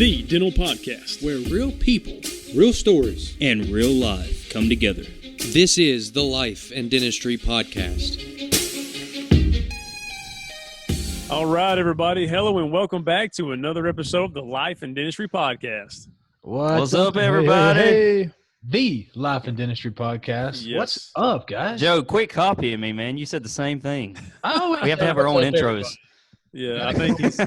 the dental podcast where real people, real stories, and real life come together. This is the Life and Dentistry podcast. All right, everybody. Hello and welcome back to another episode of the Life and Dentistry podcast. What's up, everybody? Hey. The Life and Dentistry podcast. Yes. What's up, guys? Joe, quit copying me, man. You said the same thing. Oh, We have to have our own intros. Yeah, I think he's.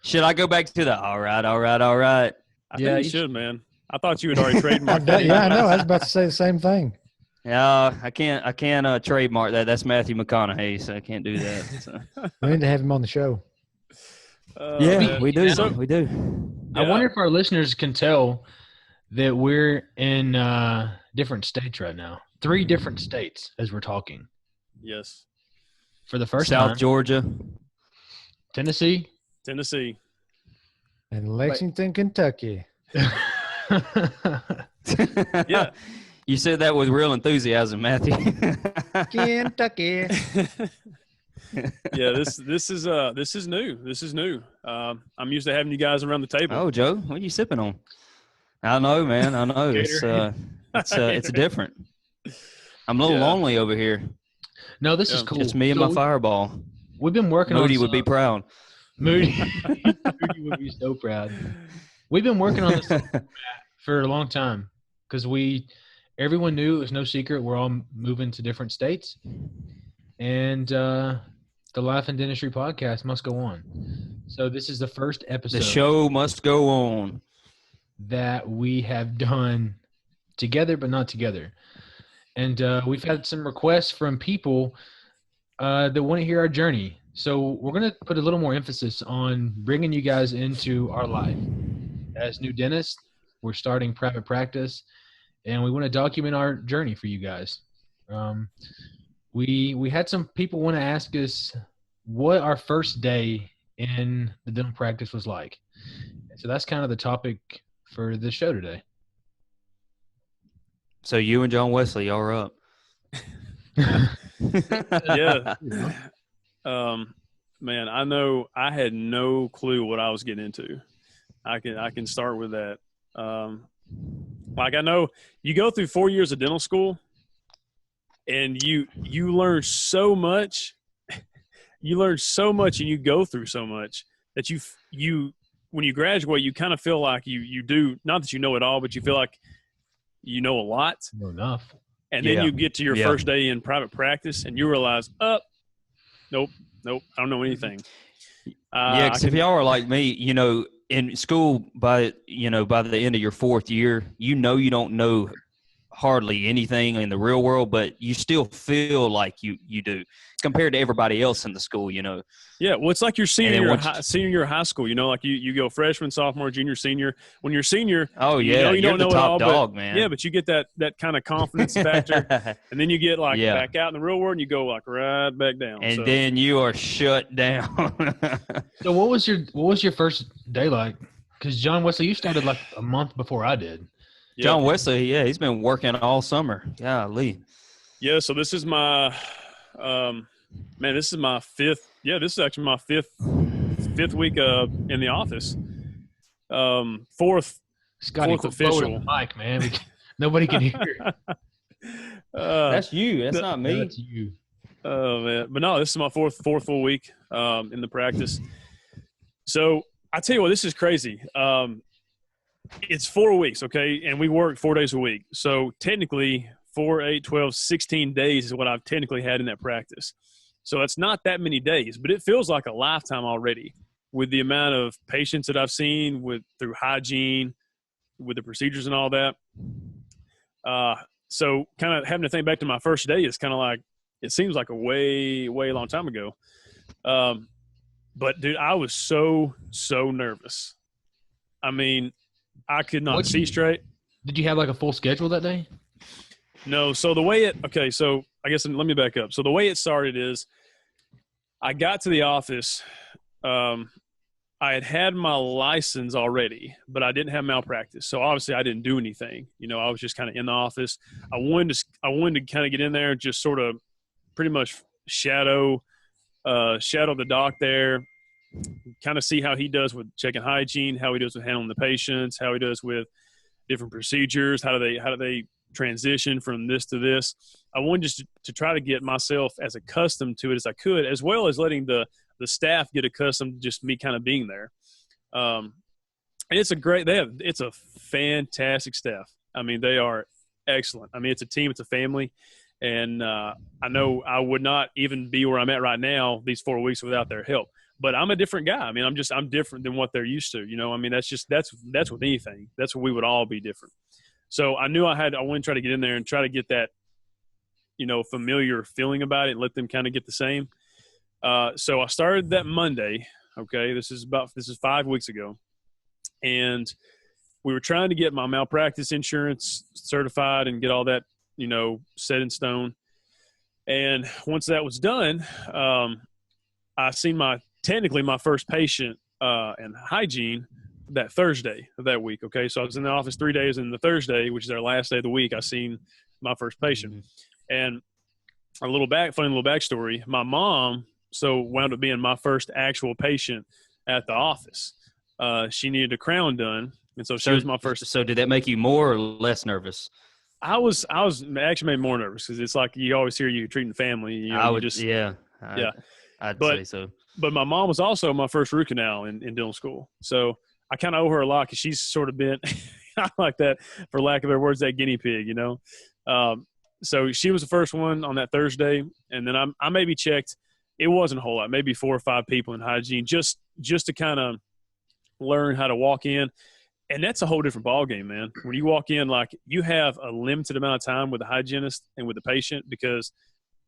Should I go back to the all right? I think you should, man. I thought you had already trademarked that. Yeah, I know. I was about to say the same thing. Yeah, I can't trademark that. That's Matthew McConaughey, so I can't do that. So. We need to have him on the show. We do. So- We do. I wonder if our listeners can tell that we're in different states right now. 3 different states as we're talking. Yes. For the first South time, Georgia. Tennessee. In Lexington, Kentucky. Yeah. You said that with real enthusiasm, Matthew. Kentucky. Yeah, this is new. This is new. I'm used to having you guys around the table. Oh, Joe, what are you sipping on? I know, man. I know. It's different. I'm a little lonely over here. No, this is cool. It's me and my fireball. We've been working Moody on would be proud. Moody would be so proud. We've been working on this for a long time because everyone knew it was no secret. We're all moving to different states, and the Life and Dentistry podcast must go on. So this is the first episode. The show must go on. That we have done together, but not together. And we've had some requests from people that want to hear our journey. So we're going to put a little more emphasis on bringing you guys into our life. As new dentists, we're starting private practice, and we want to document our journey for you guys. We had some people want to ask us what our first day in the dental practice was like. So that's kind of the topic for the show today. So you and John Wesley are up. Yeah. Man, I know I had no clue what I was getting into. I can start with that. Like I know you go through 4 years of dental school and you learn so much. You learn so much and you go through so much that you when you graduate, you kind of feel like you do, not that you know it all, but you feel like you know a lot. Know enough. And then you get to your first day in private practice and you realize, nope, I don't know anything. Because if y'all are like me, in school by the end of your 4th year, you don't know hardly anything in the real world, but you still feel like you do compared to everybody else in the school, Yeah, well, it's like your senior year of high school. Like you go freshman, sophomore, junior, senior. When you're senior, you don't know the top it all, dog, man. Yeah, but you get that kind of confidence factor, and then you get back out in the real world, and you go right back down. And then you are shut down. So what was your first day like? Because John Wesley, you started like a month before I did. Yeah. John Wesley, he's been working all summer. Golly. Yeah, so this is my this is my fifth. Yeah, this is actually my fifth week in the office. Fourth official. The mic, man. Nobody can hear. That's you. That's not me. That's you. Oh man, but no, this is my fourth full week in the practice. So I tell you what, this is crazy. It's 4 weeks, okay, and we work 4 days a week. So technically, 4, 8, 12, 16 days is what I've technically had in that practice. So it's not that many days, but it feels like a lifetime already with the amount of patients that I've seen through hygiene, with the procedures and all that. So kind of having to think back to my first day is kind of like, it seems like a way, way long time ago. But dude, I was so nervous. I mean, I could not see straight. Did you have like a full schedule that day? No. So so I guess let me back up. So the way it started is I got to the office. I had my license already, but I didn't have malpractice. So obviously I didn't do anything. I was just kind of in the office. I wanted to kind of get in there and just sort of pretty much shadow the doc there. kind of see how he does with checking hygiene, how he does with handling the patients, how he does with different procedures, how do they transition from this to this. I wanted just to try to get myself as accustomed to it as I could, as well as letting the staff get accustomed to just me kind of being there. And it's a fantastic staff. I mean, they are excellent. I mean, it's a team, it's a family. And I know I would not even be where I'm at right now these 4 weeks without their help. But I'm a different guy. I mean, I'm different than what they're used to. You know, I mean, that's with anything. That's what we would all be different. So I knew I wanted to try to get in there and try to get that, you know, familiar feeling about it and let them kind of get the same. So I started that Monday. Okay, this is 5 weeks ago, and we were trying to get my malpractice insurance certified and get all that, you know, set in stone. And once that was done, I seen technically my first patient in hygiene that Thursday of that week. Okay, so I was in the office 3 days, and the Thursday, which is our last day of the week, I seen my first patient. Mm-hmm. And funny little backstory. My mom wound up being my first actual patient at the office. She needed a crown done, and so she was my first. So did that make you more or less nervous? I was actually made more nervous because it's like you always hear you treating family. You know, I'd say so. But my mom was also my first root canal in dental school, so I kind of owe her a lot because she's sort of been like that, for lack of better words, that guinea pig, you know. So she was the first one on that Thursday, and then I maybe checked. It wasn't a whole lot, maybe 4 or 5 people in hygiene, just to kind of learn how to walk in. And that's a whole different ballgame, man. When you walk in, like, you have a limited amount of time with the hygienist and with the patient because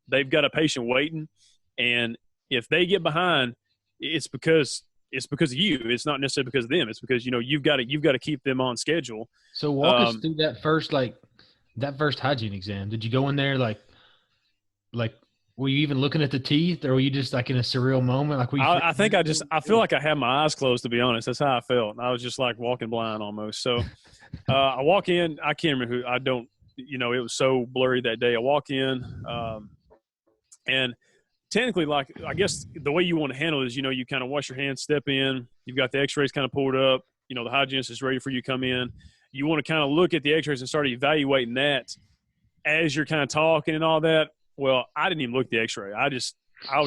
they've got a patient waiting. And if they get behind, it's because of you. It's not necessarily because of them. It's because, you know, you've got to keep them on schedule. So walk us through that first hygiene exam. Did you go in there like were you even looking at the teeth, or were you just like in a surreal moment? Like I feel like I had my eyes closed, to be honest. That's how I felt. I was just like walking blind almost. So I walk in, I can't remember it was so blurry that day. I walk in, and technically, like, I guess the way you want to handle it is, you know, you kind of wash your hands, step in, you've got the x-rays kind of pulled up, you know, the hygienist is ready for you to come in. You want to kind of look at the x-rays and start evaluating that as you're kind of talking and all that. Well, I didn't even look at the x-ray. I was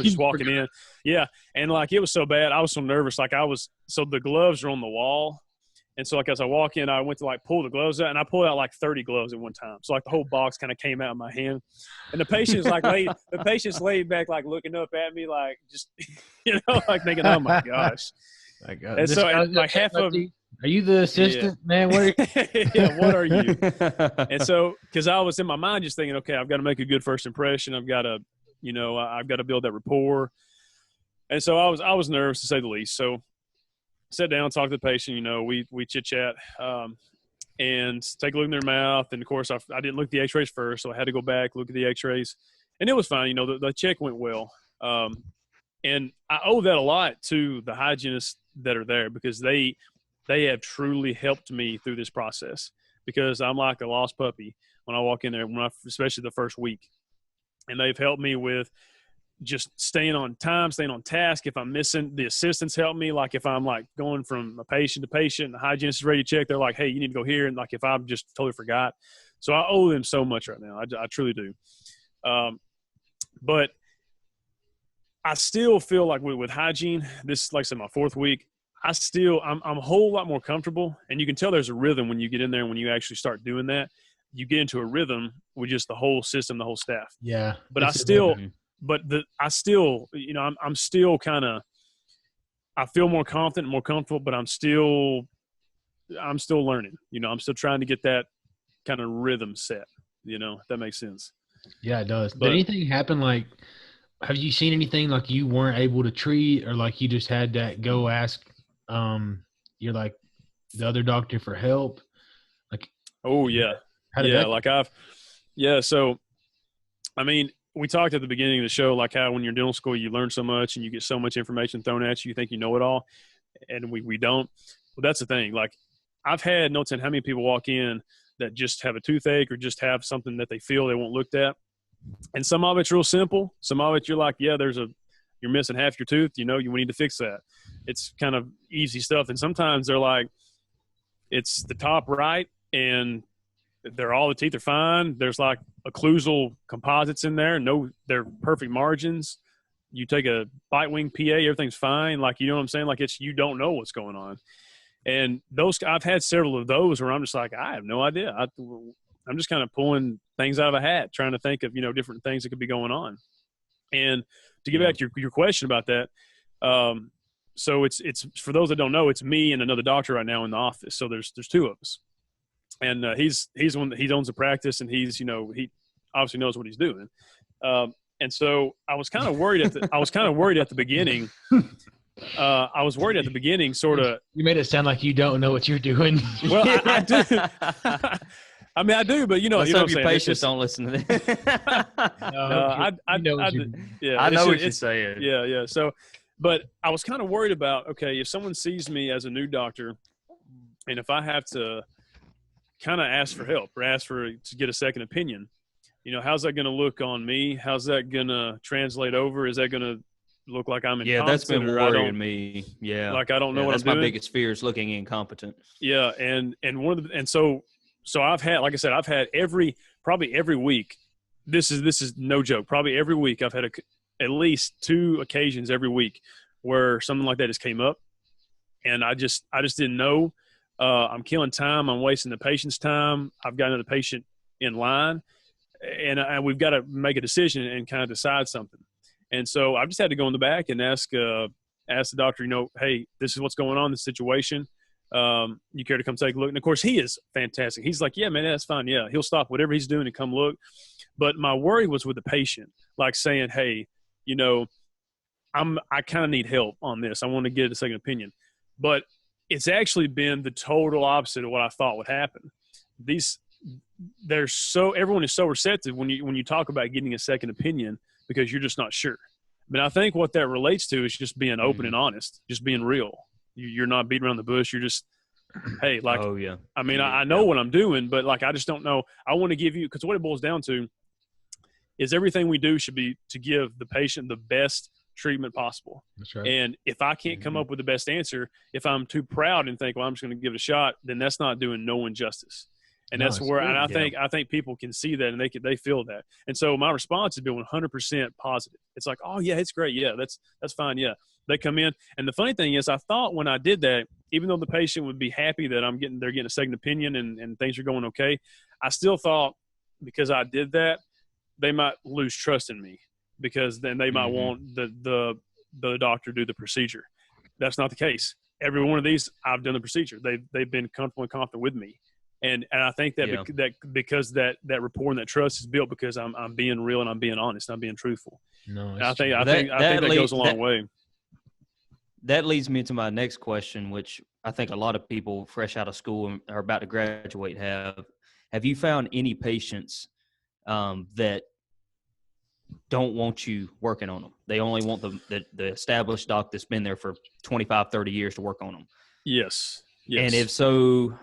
just walking in. Yeah. And like, it was so bad. I was so nervous. Like, so the gloves are on the wall. And so, like, as I walk in, I went to like pull the gloves out, and I pulled out like 30 gloves at one time. So like the whole box kind of came out of my hand, and the patient's laid back, like looking up at me, like, just, you know, like thinking, oh my gosh. My God. And so like half of them. Are you the assistant, man? What are you? Yeah, what are you? And so, because I was in my mind just thinking, okay, I've got to make a good first impression. I've got to build that rapport. And so I was nervous, to say the least. So sat down, talked to the patient. You know, we chit chat, and take a look in their mouth. And of course, I didn't look at the X-rays first, so I had to go back, look at the X-rays, and it was fine. You know, the check went well. And I owe that a lot to the hygienists that are there, because they have truly helped me through this process, because I'm like a lost puppy when I walk in there, especially the first week. And they've helped me with just staying on time, staying on task. If I'm missing, the assistants help me. Like, if I'm like going from a patient to patient, the hygienist is ready to check, they're like, hey, you need to go here. And like, if I'm just totally forgot. So I owe them so much right now. I truly do. But I still feel like with hygiene, this is, like I said, my 4th week, I'm a whole lot more comfortable, and you can tell there's a rhythm when you get in there. And when you actually start doing that, you get into a rhythm with just the whole system, the whole staff. Yeah. But I'm still kind of, I feel more confident, more comfortable, but I'm still learning. You know, I'm still trying to get that kind of rhythm set. You know, if that makes sense. Yeah, it does. Did anything happen? Like, have you seen anything like you weren't able to treat, or like you just had to go ask you're like the other doctor for help? Like, oh yeah. So I mean, we talked at the beginning of the show, like how when you're in dental school, you learn so much and you get so much information thrown at you, you think you know it all, and we don't. Well, that's the thing. Like, I've had no telling how many people walk in that just have a toothache or just have something that they feel they won't looked at. And some of it's real simple. Some of it you're like, yeah, there's you're missing half your tooth, we need to fix that. It's kind of easy stuff. And sometimes they're like, it's the top right and all the teeth are fine. There's like occlusal composites in there. No, they're perfect margins. You take a bite wing PA, everything's fine. Like, you know what I'm saying? Like, you don't know what's going on. And I've had several of those where I'm just like, I have no idea. I'm just kind of pulling things out of a hat, trying to think of, different things that could be going on. And to get back to your question about that, so it's for those that don't know, it's me and another doctor right now in the office. So there's two of us, and he's the one that he owns the practice, and he's he obviously knows what he's doing. And so I was kind of worried at the beginning. I was worried at the beginning, sort of. You made it sound like you don't know what you're doing. Well, I do. I mean, I do, but Let's hope your patients don't listen to this. I know what you're saying. Yeah. So, but I was kind of worried about, okay, if someone sees me as a new doctor, and if I have to kind of ask for help or to get a second opinion, how's that going to look on me? How's that going to translate over? Is that going to look like I'm incompetent? Yeah, that's been worrying me. Yeah, like I don't know what I'm doing. That's my biggest fear, is looking incompetent. Yeah, so I've had, like I said, probably every week. This is no joke. Probably every week I've had at least 2 occasions every week where something like that just came up, and I just didn't know. I'm killing time. I'm wasting the patient's time. I've got another patient in line, and we've got to make a decision and kind of decide something. And so I've just had to go in the back and ask the doctor, hey, this is what's going on in this situation. You care to come take a look? And of course he is fantastic. He's like, yeah, man, that's fine. Yeah. He'll stop whatever he's doing and come look. But my worry was with the patient, like saying, hey, I kind of need help on this. I want to get a second opinion. But it's actually been the total opposite of what I thought would happen. Everyone is so receptive when you talk about getting a second opinion, because you're just not sure. But I think what that relates to is just being open and honest, just being real. You're not beating around the bush. You're just, hey, like, oh yeah. I mean, I know what I'm doing, but like, I just don't know. I want to give you, because what it boils down to is everything we do should be to give the patient the best treatment possible. That's right. And if I can't come up with the best answer, if I'm too proud and think, well, I'm just going to give it a shot, then that's not doing no one justice. And that's where, and I think people can see that, and they feel that. And so my response has been 100% positive. It's like, oh yeah, it's great. Yeah, that's fine. Yeah. They come in. And the funny thing is, I thought when I did that, even though the patient would be happy that they're getting a second opinion and things are going okay, I still thought, because I did that, they might lose trust in me, because then they might want the doctor to do the procedure. That's not the case. Every one of these, I've done the procedure. They've been comfortable and confident with me. And I think that because that rapport and that trust is built because I'm being real and I'm being honest, I'm being truthful. No, I think that goes a long way. That leads me to my next question, which I think a lot of people fresh out of school and are about to graduate have. Have you found any patients that don't want you working on them? They only want the established doc that's been there for 25, 30 years to work on them. Yes. And if so,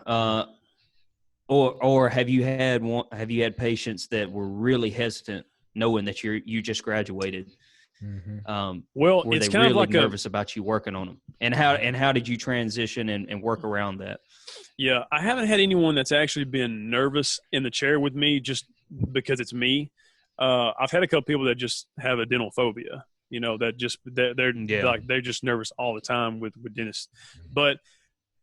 or have you had patients that were really hesitant, knowing that you just graduated? Well, were it's they kind really of like nervous about you working on them? And how did you transition and work around that? Yeah, I haven't had anyone that's actually been nervous in the chair with me just because it's me. I've had a couple people that just have a dental phobia, they're just nervous all the time with dentists. But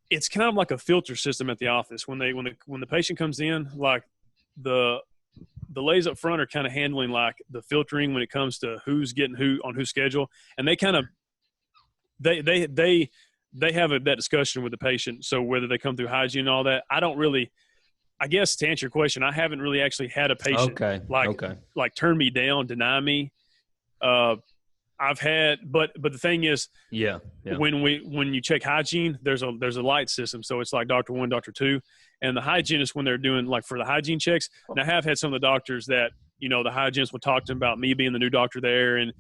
it's kind of like a filter system at the office. When the patient comes in, like the ladies up front are kind of handling like the filtering when it comes to who's getting who on whose schedule, and they kind of they have that discussion with the patient. So whether they come through hygiene and all that, I guess to answer your question, I haven't really actually had a patient like turn me down, deny me. I've had, but the thing is, when you check hygiene, there's a light system. So it's like Dr. 1, Dr. 2, and the hygienist, when they're doing like for the hygiene checks, and I have had some of the doctors that, the hygienist will talk to them about me being the new doctor there. And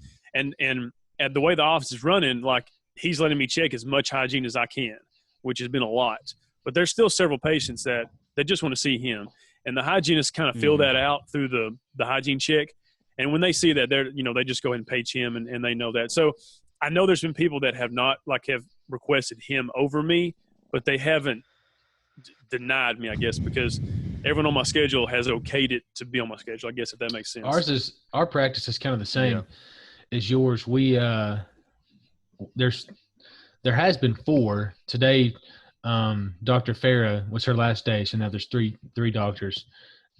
at the way the office is running, like he's letting me check as much hygiene as I can, which has been a lot, but there's still several patients that just want to see him. And the hygienist kind of fill that out through the hygiene check. And when they see that, they just go ahead and page him, and they know that. So I know there's been people that have not have requested him over me, but they haven't denied me, I guess, because everyone on my schedule has okayed it to be on my schedule, I guess, if that makes sense. Our practice is kind of the same as yours. We there has been 4 today. Dr. Farah was her last day, so now there's three doctors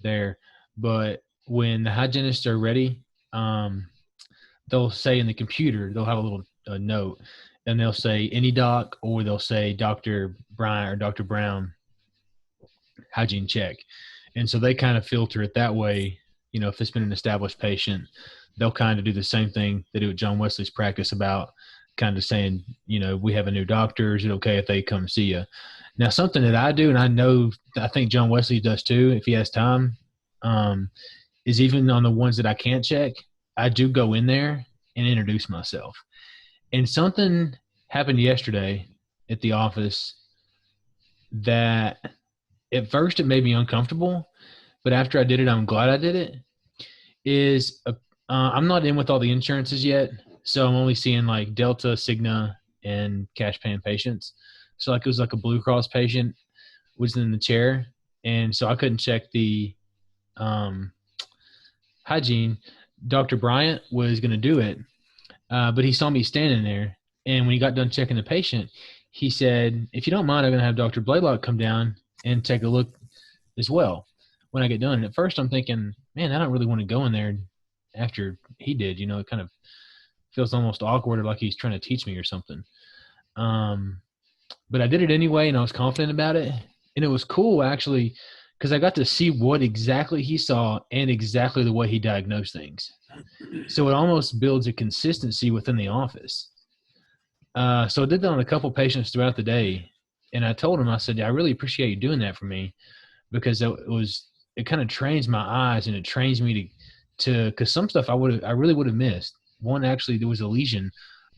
there. But when the hygienists are ready, they'll say in the computer, they'll have a little note, and they'll say any doc, or they'll say Dr. Bryant or Dr. Brown hygiene check. And so they kind of filter it that way. If it's been an established patient, they'll kind of do the same thing they do at John Wesley's practice about kind of saying, we have a new doctor. Is it okay if they come see you? Now, something that I do, and I think John Wesley does too, if he has time, is even on the ones that I can't check, I do go in there and introduce myself. And something happened yesterday at the office that at first it made me uncomfortable, but after I did it, I'm glad I did it. I'm not in with all the insurances yet, so I'm only seeing like Delta, Cigna, and cash paying patients. So it was like a Blue Cross patient was in the chair, and so I couldn't check the hygiene. Dr. Bryant was going to do it, but he saw me standing there, and when he got done checking the patient, he said, "If you don't mind, I'm going to have Dr. Blaylock come down and take a look as well when I get done." And at first I'm thinking, man, I don't really want to go in there after he did. It kind of feels almost awkward, like he's trying to teach me or something. But I did it anyway, and I was confident about it. And it was cool, actually, because I got to see what exactly he saw and exactly the way he diagnosed things. So it almost builds a consistency within the office. So I did that on a couple patients throughout the day. And I told him, I said, I really appreciate you doing that for me, because it kind of trains my eyes, and it trains me because some stuff I really would have missed. One, actually, there was a lesion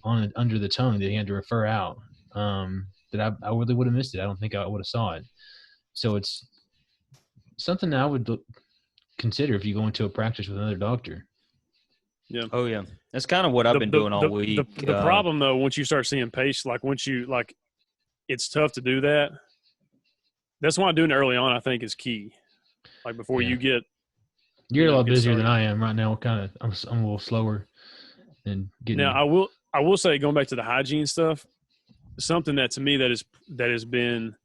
under the tongue that he had to refer out, that I really would have missed it. I don't think I would have saw it. So it's something that I would consider if you go into a practice with another doctor. Yeah. Oh yeah. That's kind of what I've been doing all week. The problem though, once you start seeing patients, it's tough to do that. That's why doing it early on, I think, is key. Like before you get. You're a lot busier than I am right now. I'm a little slower than getting. Now I will say, going back to the hygiene stuff, something that to me that has been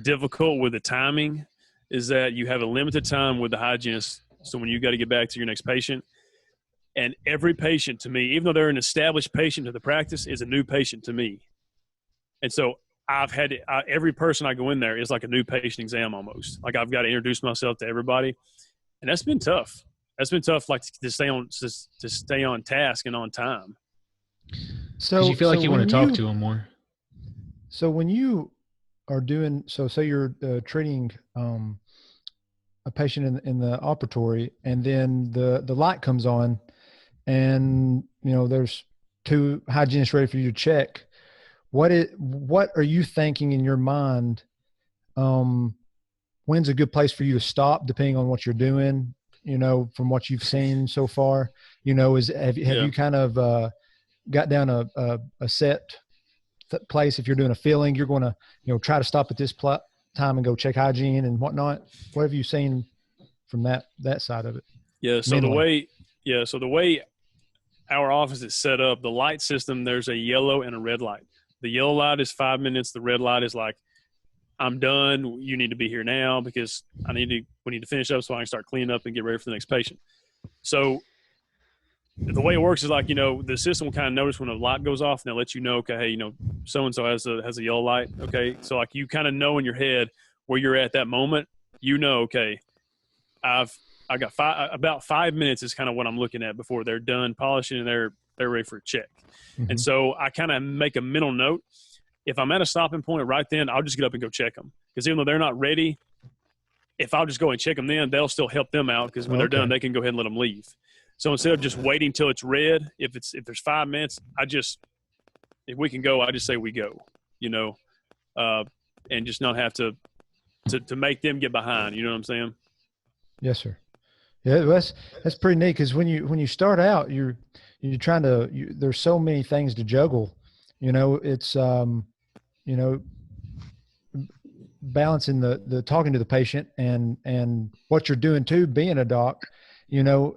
difficult with the timing is that you have a limited time with the hygienist. So when you got to get back to your next patient, and every patient to me, even though they're an established patient to the practice, is a new patient to me. And so every person I go in there is like a new patient exam almost. Like I've got to introduce myself to everybody, and that's been tough. That's been tough, like to stay on task and on time. So you feel like you want to talk to them more. So when you are doing, say you're treating a patient in the operatory, and then the light comes on, and there's 2 hygienists ready for you to check. What are you thinking in your mind? When's a good place for you to stop, depending on what you're doing? From what you've seen so far, have you kind of got down a set place? If you're doing a filling, you're going to try to stop at this time and go check hygiene and whatnot. What have you seen from that side of it? Yeah. So the way our office is set up, the light system, there's a yellow and a red light. The yellow light is 5 minutes. The red light is like, I'm done. You need to be here now because we need to finish up so I can start cleaning up and get ready for the next patient. So the way it works is like, the system will kind of notice when a light goes off, and they'll let you know, okay, hey, so-and-so has a yellow light. Okay. So like you kind of know in your head where you're at that moment, okay, I got about 5 minutes is kind of what I'm looking at before they're done polishing and they're ready for a check. Mm-hmm. And so I kind of make a mental note. If I'm at a stopping point right then, I'll just get up and go check them. Because even though they're not ready, if I'll just go and check them then, they'll still help them out, because when they're done, they can go ahead and let them leave. So instead of just waiting till it's red, if there's 5 minutes, if we can go, I just say we go, and just not have to make them get behind. You know what I'm saying? Yes, sir. Yeah, that's pretty neat because when you start out, you're trying to. There's so many things to juggle. It's you know balancing the talking to the patient and what you're doing too, being a doc. You know,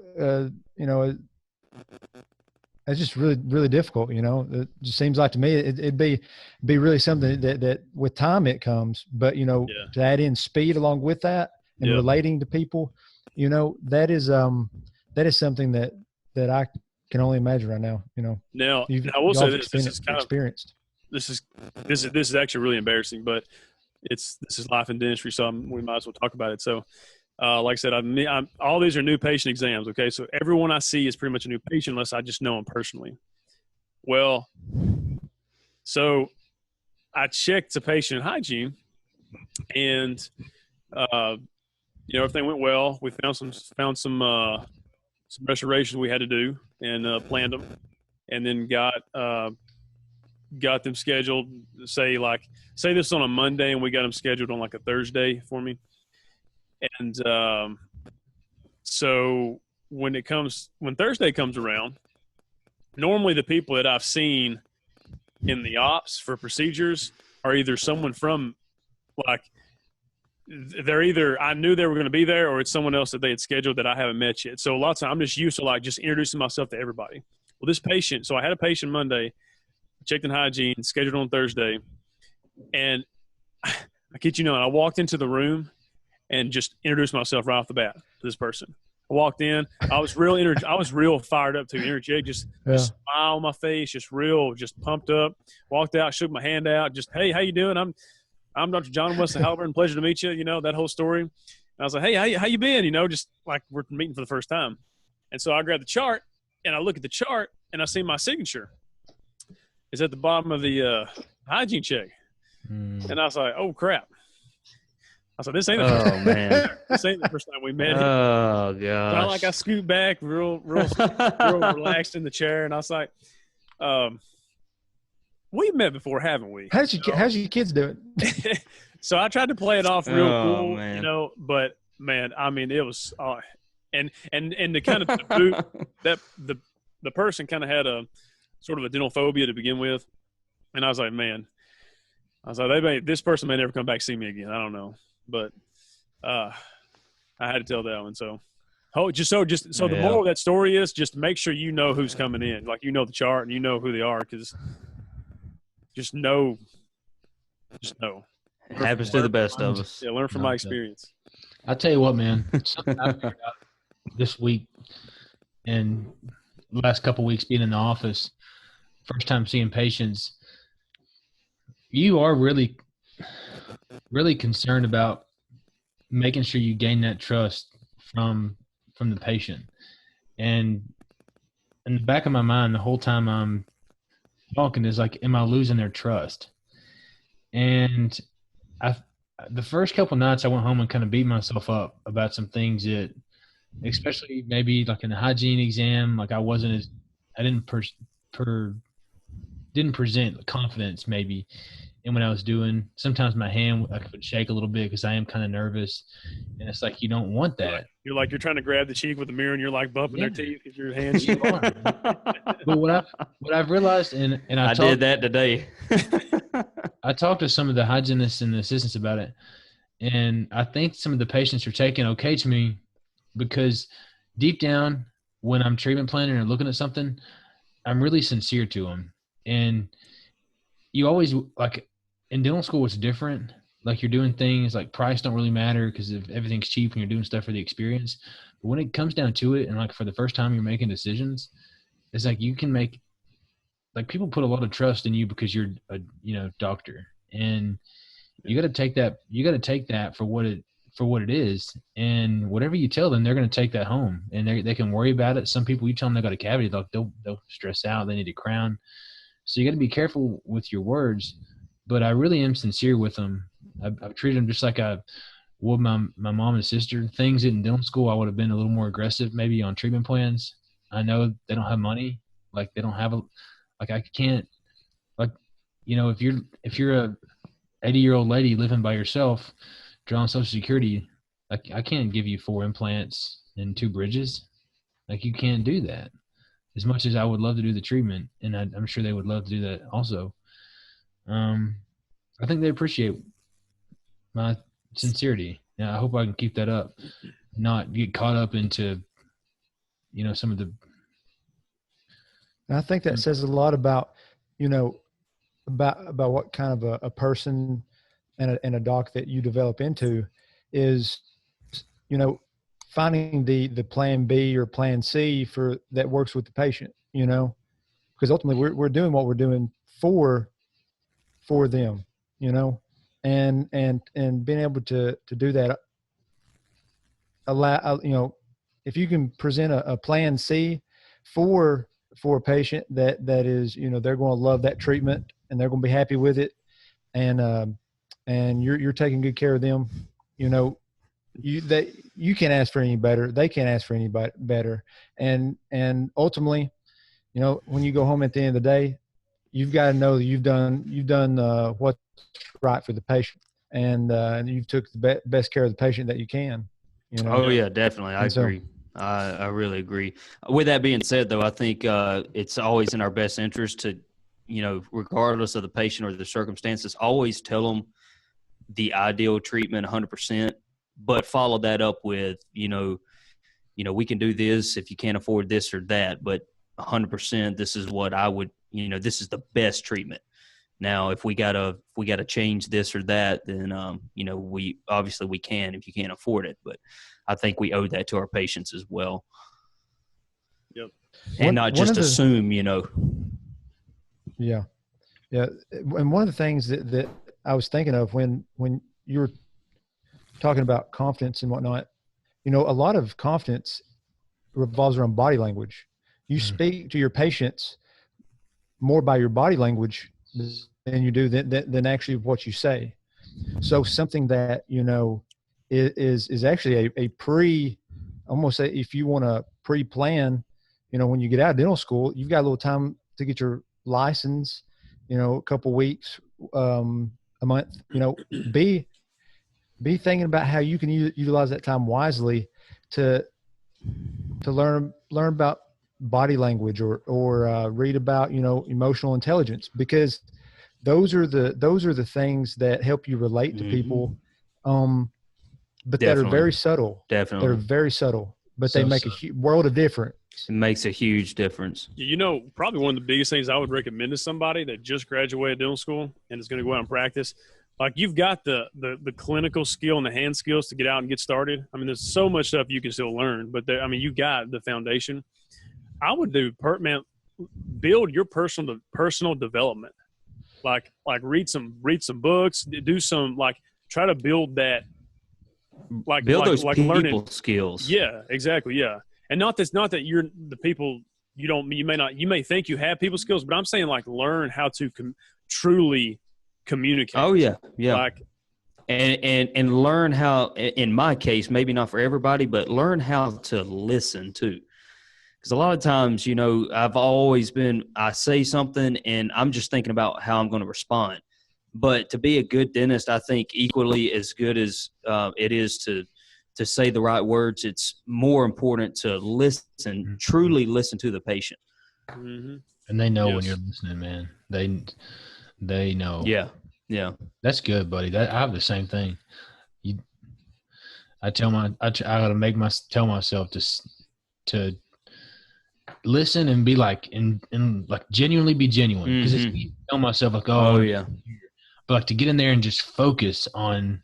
it's just really difficult. It just seems like to me it'd be really something that with time it comes, but Yeah. to add in speed along with that and Yeah. relating to people, that is something that I can only imagine right now. Now You've I will say y'all this. This is kind of experienced. this is actually really embarrassing, but this is life in dentistry, so we might as well talk about it. So, like I said, all these are new patient exams. Okay, so everyone I see is pretty much a new patient unless I just know them personally. Well, so I checked the patient hygiene, and everything went well. We found some restorations we had to do and planned them, and then got them scheduled. Say this on a Monday, and we got them scheduled on like a Thursday for me. And so when Thursday comes around, normally the people that I've seen in the ops for procedures are either someone from like they're either I knew they were going to be there or it's someone else that they had scheduled that I haven't met yet. So a lot of times I'm just used to like just introducing myself to everybody. Well, this patient, so I had a patient Monday, checked in hygiene, scheduled on Thursday, and I kid you not, I walked into the room and just introduced myself right off the bat to this person. I walked in, I was real fired up to interject, just smile on my face, just pumped up. Walked out, shook my hand out, just hey, how you doing? I'm Dr. John Wesley Halliburton. Pleasure to meet you. That whole story. And I was like, hey, how you been? Just like we're meeting for the first time. And so I grabbed the chart and I look at the chart and I see my signature is at the bottom of the hygiene check. And I was like, oh crap. I said, this ain't the first time. Man. This ain't the first time we met. Oh gosh. So I scoot back real relaxed in the chair and I was like, we've met before, haven't we? How's your kids doing? So I tried to play it off real cool, man. but man, I mean, it was, and the kind of the boot that the person kind of had a sort of a dental phobia to begin with, and I was like, this person may never come back to see me again. I don't know, but I had to tell that one. So, the moral of that story is just make sure you know who's coming in, like the chart and you know who they are, because. Just know. It happens to the best of us. Yeah, learn from my experience. I'll tell you what, man. Something I figured out this week and the last couple of weeks being in the office, first time seeing patients, you are really, really concerned about making sure you gain that trust from the patient. And in the back of my mind, the whole time I'm talking is like, am I losing their trust? And the first couple nights I went home and kind of beat myself up about some things that, especially maybe like in the hygiene exam, like I didn't present confidence maybe in what I was doing. Sometimes my hand would shake a little bit because I am kind of nervous, and it's like you don't want that. You're trying to grab the cheek with the mirror, and you're like bumping their teeth because your hands. But what I've realized, and I did that today. I talked to some of the hygienists and the assistants about it, and I think some of the patients are taking okay to me because deep down, when I'm treatment planning or looking at something, I'm really sincere to them. And you always, like in dental school, it's different. Like you're doing things like price don't really matter because if everything's cheap and you're doing stuff for the experience. But when it comes down to it, and like for the first time you're making decisions, it's like you can make, like people put a lot of trust in you because you're a doctor, and you got to take that for what it is, and whatever you tell them, they're going to take that home, and they can worry about it. Some people, you tell them they got a cavity, they'll stress out, they need a crown. So you got to be careful with your words, but I really am sincere with them. I've treated them just like I would my mom and sister. Things in dental school, I would have been a little more aggressive maybe on treatment plans. I know they don't have money. Like they don't have I can't, if you're a 80-year-old lady living by yourself, drawing Social Security, I can't give you 4 implants and two bridges. Like, you can't do that. As much as I would love to do the treatment, and I'm sure they would love to do that also. I think they appreciate my sincerity. Yeah, I hope I can keep that up, not get caught up into, some of the. And I think that says a lot about, about what kind of a person and a doc that you develop into is, finding the plan B or plan C that works with the patient, because ultimately we're doing what we're doing for them, and being able to do that if you can present a plan C for a patient that is, they're going to love that treatment and they're going to be happy with it. And you're taking good care of them, you can't ask for any better. They can't ask for any better. And ultimately, when you go home at the end of the day, you've got to know that you've done what's right for the patient, and you took the best care of the patient that you can. Oh yeah, definitely. I agree. I really agree. With that being said, though, I think it's always in our best interest to, regardless of the patient or the circumstances, always tell them the ideal treatment 100%, but follow that up with, we can do this if you can't afford this or that, but 100%, this is what I would, this is the best treatment. Now, if we gotta change this or that, then we can if you can't afford it. But I think we owe that to our patients as well. Yep. And not just assume, Yeah, yeah. And one of the things that I was thinking of when you were talking about confidence and whatnot, a lot of confidence revolves around body language. You speak to your patients more by your body language than you do than actually what you say. So something that, is actually a almost if you want to pre-plan, when you get out of dental school, you've got a little time to get your license, a couple weeks, a month, be thinking about how you can utilize that time wisely to learn about body language or read about, emotional intelligence, because those are the things that help you relate to people. But Definitely. that are very subtle. Definitely. They're very subtle, but they make a world of difference. It makes a huge difference. Probably one of the biggest things I would recommend to somebody that just graduated dental school and is going to go out and practice, like, you've got the clinical skill and the hand skills to get out and get started. I mean, there's so much stuff you can still learn, but you got the foundation. I would build your personal development. Like read some books, do some, try to build that, build those people learning skills. Yeah, exactly. Yeah. And not that you're the people, you may think you have people skills, but I'm saying, learn how to truly communicate. Oh yeah. Yeah. And learn how, in my case, maybe not for everybody, but learn how to listen too. Because a lot of times, I say something and I'm just thinking about how I'm going to respond. But to be a good dentist, I think equally as good as it is to say the right words, it's more important to listen, truly listen to the patient. Mm-hmm. And they know when you're listening, man. They know. Yeah. Yeah. That's good, buddy. I have the same thing. I gotta tell myself to listen and be and genuinely be genuine, because it's easy to tell myself oh yeah, but to get in there and just focus on,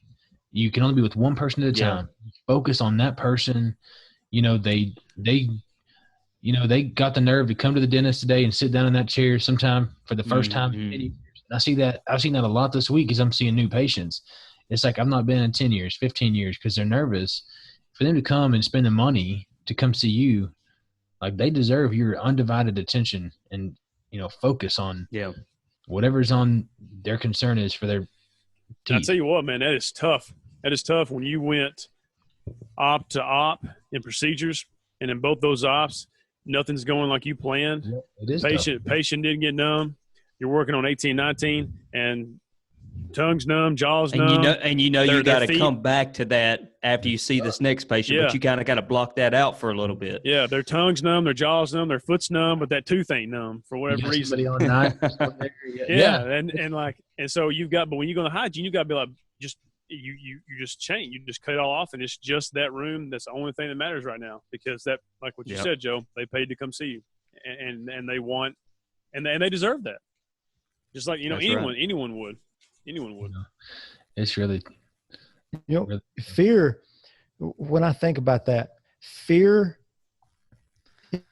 you can only be with one person at a time. Focus on that person. They got the nerve to come to the dentist today and sit down in that chair sometime for the first time in many years. And I've seen that a lot this week as I'm seeing new patients. It's like I've not been in 10 years, 15 years, because they're nervous. For them to come and spend the money to come see you, they deserve your undivided attention and, focus on whatever's on their concern is for their teeth. I tell you what, man, that is tough. That is tough when you went op to op in procedures, and in both those ops, nothing's going like you planned. Yeah, it is patient didn't get numb. You're working on 18, 19, and tongue's numb, jaws And numb. you got to come back to that after you see this next patient, but you kind of got to block that out for a little bit. Yeah, their tongue's numb, their jaw's numb, their foot's numb, but that tooth ain't numb for whatever reason. On night, yeah, and so but when you go to hygiene, you got to be like, just you just change, you just cut it all off, and it's just that room. That's the only thing that matters right now, because that, like what you said, Joe, they paid to come see you, and they want, and they deserve that. Just like anyone would. It's really, fear. When I think about that, fear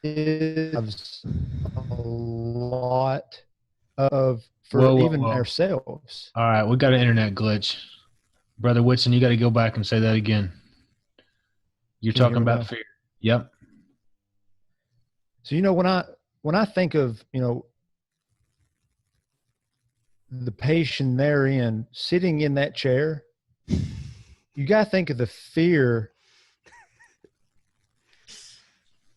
is a lot of ourselves. All right, we got an internet glitch, Brother Whitson. You got to go back and say that again. You're talking about fear. Yep. So when I think of the patient therein sitting in that chair, you got to think of the fear.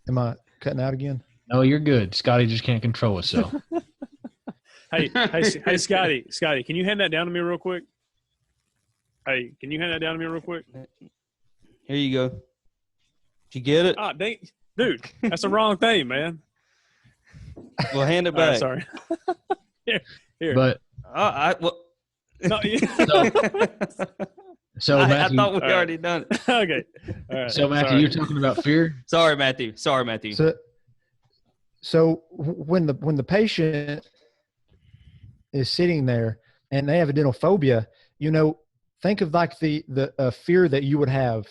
Am I cutting out again? No, you're good. Scotty just can't control itself. Hey, Scotty, can you hand that down to me real quick? Hey, can you hand that down to me real quick? Here you go. Did you get it? Ah, dude, that's the wrong thing, man. Well, hand it back. Sorry. Here. But no, so I Matthew, thought we already done it. Okay. All right. So Matthew, you're talking about fear. Sorry, Matthew. So when the patient is sitting there and they have a dental phobia, think of like the fear that you would have,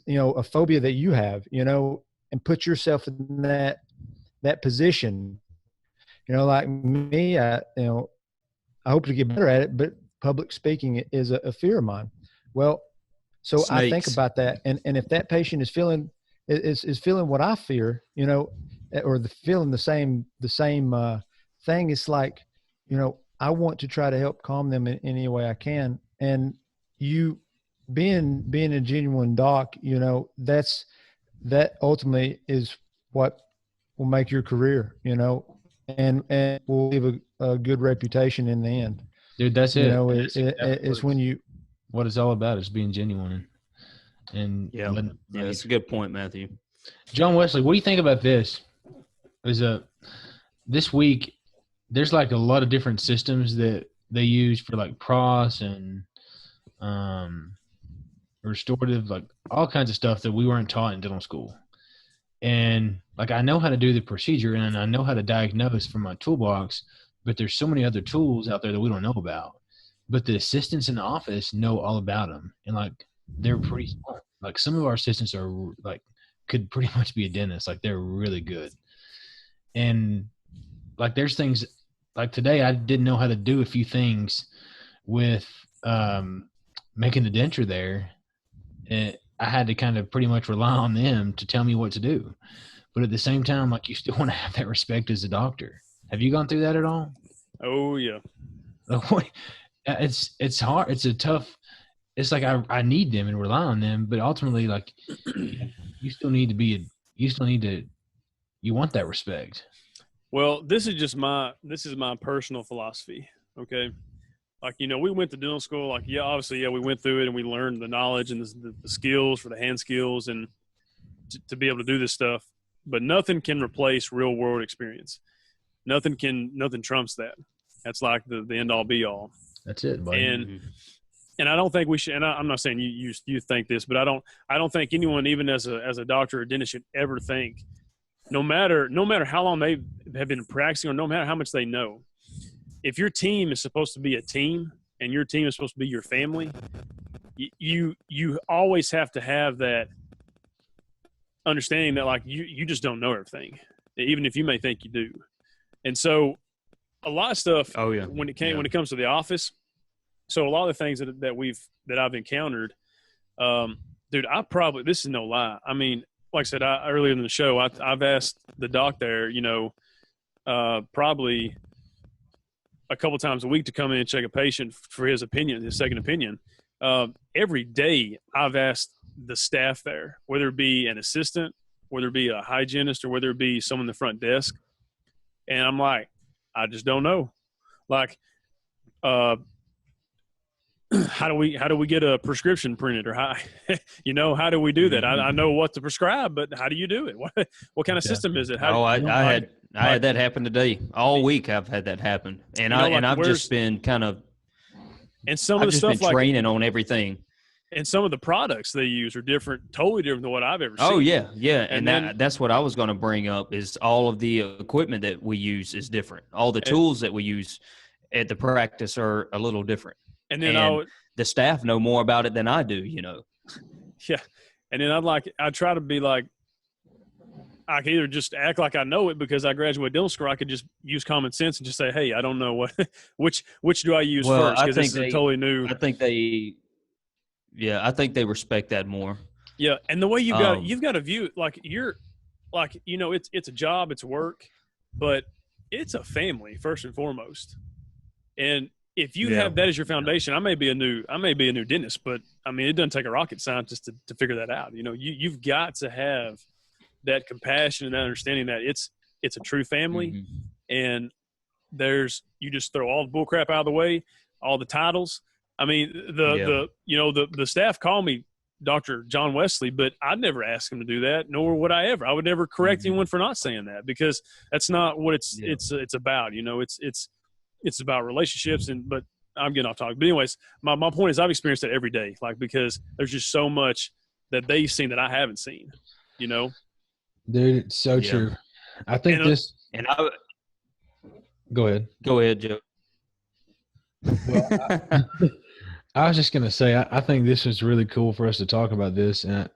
a phobia that you have, and put yourself in that position. Like me, I hope to get better at it, but public speaking is a fear of mine. Well, so Snakes. I think about that, and if that patient is feeling what I fear, or feeling the same thing, it's like, I want to try to help calm them in any way I can. And you being a genuine doc, that ultimately is what will make your career, and will leave a good reputation in the end. Dude, that's it. It's when you, what it's all about is being genuine. And that's a good point, Matthew. John Wesley, what do you think about this? This week, there's like a lot of different systems that they use for like PROS and restorative, like all kinds of stuff that we weren't taught in dental school. And like, I know how to do the procedure and I know how to diagnose from my toolbox, but there's so many other tools out there that we don't know about. But the assistants in the office know all about them, and like they're pretty smart. Like some of our assistants are like could pretty much be a dentist. Like they're really good. And like there's things like today I didn't know how to do a few things with making the denture there. And I had to kind of pretty much rely on them to tell me what to do. But at the same time, like you still want to have that respect as a doctor. Have you gone through that at all? Oh yeah. It's hard. It's a tough. It's like I need them and rely on them, but ultimately, like you still need to. You want that respect. Well, this is my personal philosophy. Okay. Like, we went to dental school. Like, obviously, we went through it and we learned the knowledge and the skills for the hand skills and to be able to do this stuff. But nothing can replace real world experience. Nothing trumps that. That's like the end all be all. That's it, buddy. And I don't think we should. And I'm not saying you think this, but I don't think anyone, even as a doctor or dentist, should ever think, no matter how long they have been practicing or no matter how much they know, if your team is supposed to be a team and your team is supposed to be your family, you always have to have that understanding that like you just don't know everything, even if you may think you do. And so a lot of stuff when it comes to the office, so a lot of the things that I've encountered, dude, this is no lie. I mean, like I said, earlier in the show, I've asked the doc there, probably a couple times a week to come in and check a patient for his second opinion. Every day I've asked the staff there, whether it be an assistant, whether it be a hygienist, or whether it be someone in the front desk. And I'm like, I just don't know. Like, how do we get a prescription printed, or how how do we do that? I know what to prescribe, but how do you do it? What kind of system is it? I had that happen today. All week I've had that happen, and I've just been kind of some of the stuff like training on everything. And some of the products they use are totally different than what I've ever seen. Oh yeah, and that's what I was going to bring up. Is all of the equipment that we use is different. All the tools that we use at the practice are a little different. And then the staff know more about it than I do, Yeah. And then I'd try to be like, I can either just act like I know it because I graduated dental school, or I could just use common sense and just say, hey, I don't know which do I use first? Because this is totally new. I think they respect that more. Yeah. And the way you've got to view it, like it's a job, it's work, but it's a family first and foremost. And if you have that as your foundation, I may be a new dentist, but I mean, it doesn't take a rocket scientist to figure that out. You've got to have that compassion and that understanding that it's a true family, and you just throw all the bull crap out of the way, all the titles. I mean, the staff call me Dr. John Wesley, but I'd never ask him to do that, nor would I ever. I would never correct anyone for not saying that, because that's not what it's about. It's about relationships, but I'm getting off topic. But anyways, my point is I've experienced that every day, because there's just so much that they've seen that I haven't seen, Dude, it's so true. I think Go ahead. Go ahead, Joe. Well, I was just going to say, I think this is really cool for us to talk about this and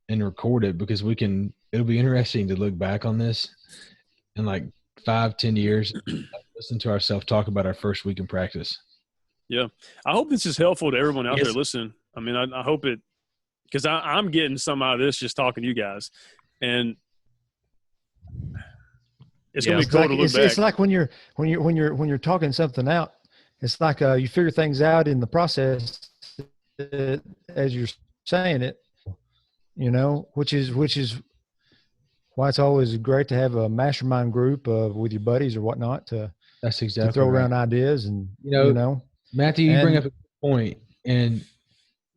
record it, because it'll be interesting to look back on this in like 5-10 years, listen to ourselves talk about our first week in practice. Yeah. I hope this is helpful to everyone out there listening. I mean, I hope it, because I'm getting some out of this just talking to you guys, and it's going to be cool to look back. It's like when you're talking something out, it's like you figure things out in the process as you're saying it, which is why it's always great to have a mastermind group with your buddies or whatnot to throw around ideas and Matthew, you bring up a good point, and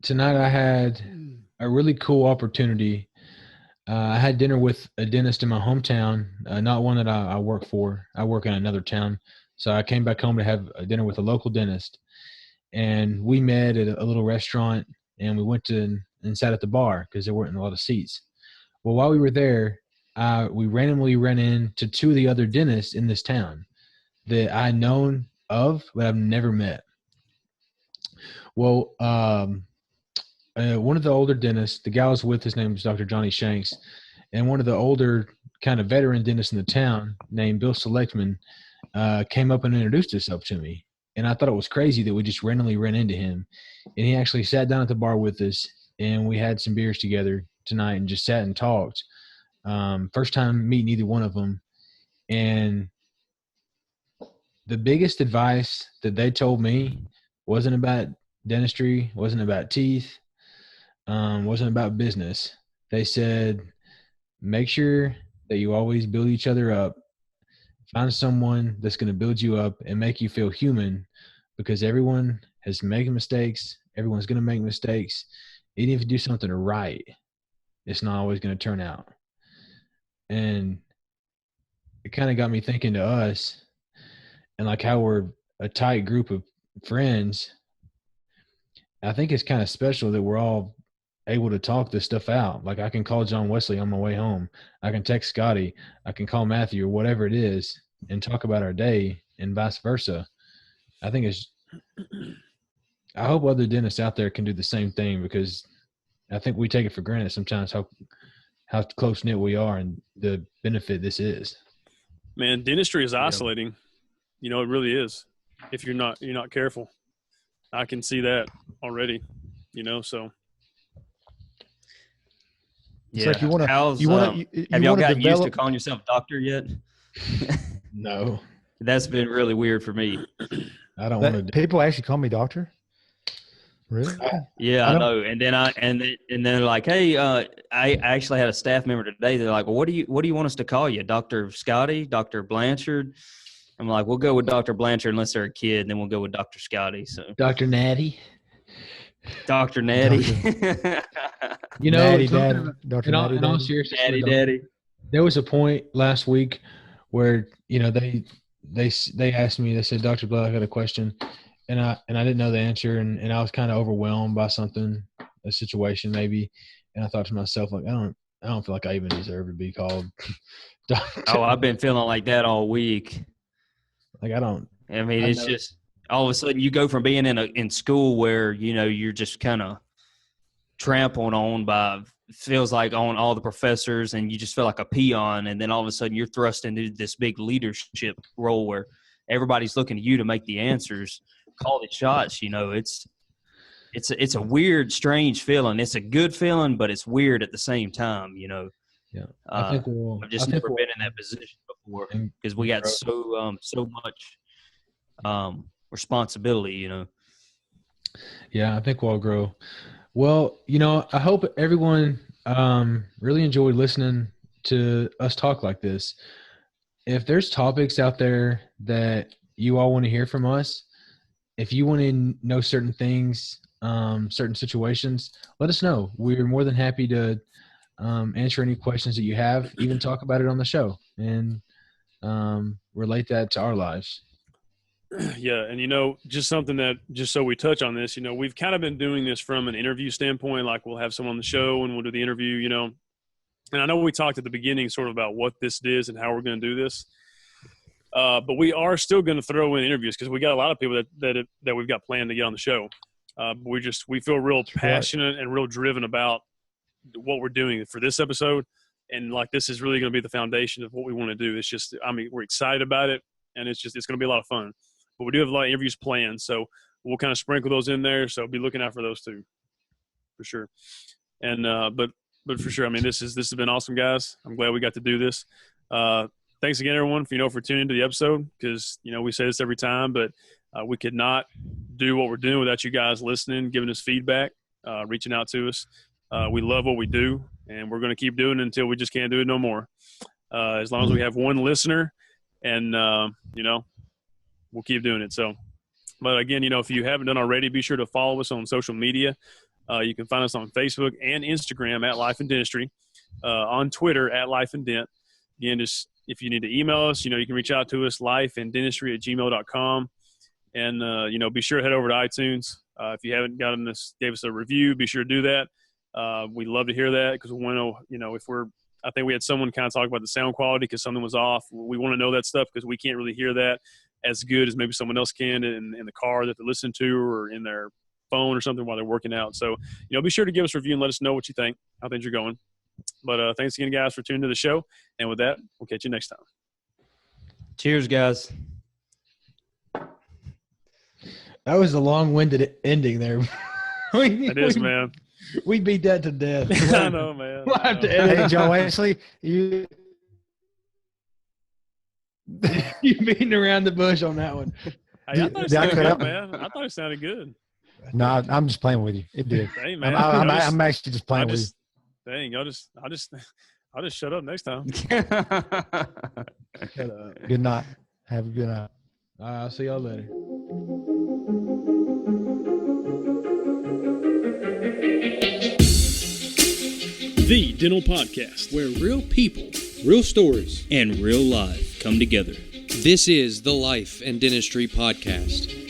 tonight I had a really cool opportunity. I had dinner with a dentist in my hometown, not one that I work for. I work in another town. So I came back home to have a dinner with a local dentist, and we met at a little restaurant, and we went and sat at the bar because there weren't a lot of seats. Well, while we were there, we randomly ran into two of the other dentists in this town that I had known of, but I've never met. Well, one of the older dentists, the guy I was with, his name was Dr. Johnny Shanks, and one of the older kind of veteran dentists in the town named Bill Selectman came up and introduced himself to me. And I thought it was crazy that we just randomly ran into him. And he actually sat down at the bar with us, and we had some beers together tonight and just sat and talked. First time meeting either one of them. And the biggest advice that they told me wasn't about dentistry, wasn't about teeth, wasn't about business. They said, make sure that you always build each other up. Find someone that's going to build you up and make you feel human, because everyone has making mistakes. Everyone's going to make mistakes. Even if you do something right, it's not always going to turn out. And it kind of got me thinking to us and like how we're a tight group of friends. I think it's kind of special that we're all able to talk this stuff out. Like I can call John Wesley on my way home. I can text Scotty. I can call Matthew or whatever it is and talk about our day, and vice versa. I hope other dentists out there can do the same thing, because I think we take it for granted sometimes how close knit we are and the benefit this is. Man, dentistry is isolating. It really is. If you're not careful, I can see that already. So. It's like you want to. Have y'all gotten used to calling yourself doctor yet? No, that's been really weird for me. I don't want to. People actually call me doctor. Really? Yeah, I know. And then they're like, hey, I actually had a staff member today. They're like, well, what do you want us to call you, Dr. Scotty, Dr. Blanchard? I'm like, we'll go with Dr. Blanchard unless they're a kid, and then we'll go with Dr. Scotty. So Dr. Natty. Dr. Natty. You know, Natty Daddy, Dr. Natty in all Daddy. seriousness, Natty Daddy. there was a point last week where they asked me. They said, "Dr. Blood, I got a question," and I didn't know the answer, and I was kind of overwhelmed by something, a situation maybe, and I thought to myself, like, I don't feel like I even deserve to be called doctor. Oh, I've been feeling like that all week. Like, I don't. I mean, it's just all of a sudden you go from being in school where, you're just kind of trampled on by, feels like, on all the professors, and you just feel like a peon. And then all of a sudden you're thrust into this big leadership role where everybody's looking to you to make the answers, call the shots. It's a weird, strange feeling. It's a good feeling, but it's weird at the same time, Yeah. I've just never been in that position before because we got so much responsibility, Yeah, I think we'll grow. Well, I hope everyone really enjoyed listening to us talk like this. If there's topics out there that you all want to hear from us, if you want to know certain things, certain situations, let us know. We're more than happy to answer any questions that you have, even talk about it on the show, and relate that to our lives. Yeah, and just something that, just so we touch on this, we've kind of been doing this from an interview standpoint. Like, we'll have someone on the show and we'll do the interview, and I know we talked at the beginning sort of about what this is and how we're going to do this, but we are still going to throw in interviews because we got a lot of people that we've got planned to get on the show. We feel real passionate and real driven about what we're doing for this episode, and like, this is really going to be the foundation of what we want to do. It's just, we're excited about it, and it's going to be a lot of fun. But we do have a lot of interviews planned, so we'll kind of sprinkle those in there. So be looking out for those too, for sure. And but for sure, this has been awesome, guys. I'm glad we got to do this. Thanks again, everyone, for tuning into the episode, because we say this every time, but we could not do what we're doing without you guys listening, giving us feedback, reaching out to us. We love what we do, and we're going to keep doing it until we just can't do it no more. As long as we have one listener, and we'll keep doing it. So, but again, if you haven't done already, be sure to follow us on social media. You can find us on Facebook and Instagram at Life and Dentistry, on Twitter at Life and Dent. Again, just if you need to email us, you can reach out to us, lifeanddentistry@gmail.com. And, be sure to head over to iTunes. If you haven't gave us a review, be sure to do that. We'd love to hear that, because we want to, I think we had someone kind of talk about the sound quality because something was off. We want to know that stuff because we can't really hear that as good as maybe someone else can in the car that they're listening to, or in their phone or something while they're working out. So, be sure to give us a review and let us know what you think, how things are going. But thanks again, guys, for tuning to the show. And with that, we'll catch you next time. Cheers, guys. That was a long-winded ending there. It is, man. We beat that to death. I know, man. We'll have to edit. Hey, Joe Wesley, you beating around the bush on that one. Hey, I thought it sounded good, man. I thought it sounded good. No, I'm just playing with you. It did. Hey, man. I'm actually just playing with you. Dang, I'll just shut up next time. Good night. Have a good night. I'll see y'all later. The Dental Podcast, where real people, real stories, and real life come together. This is the Life and Dentistry Podcast.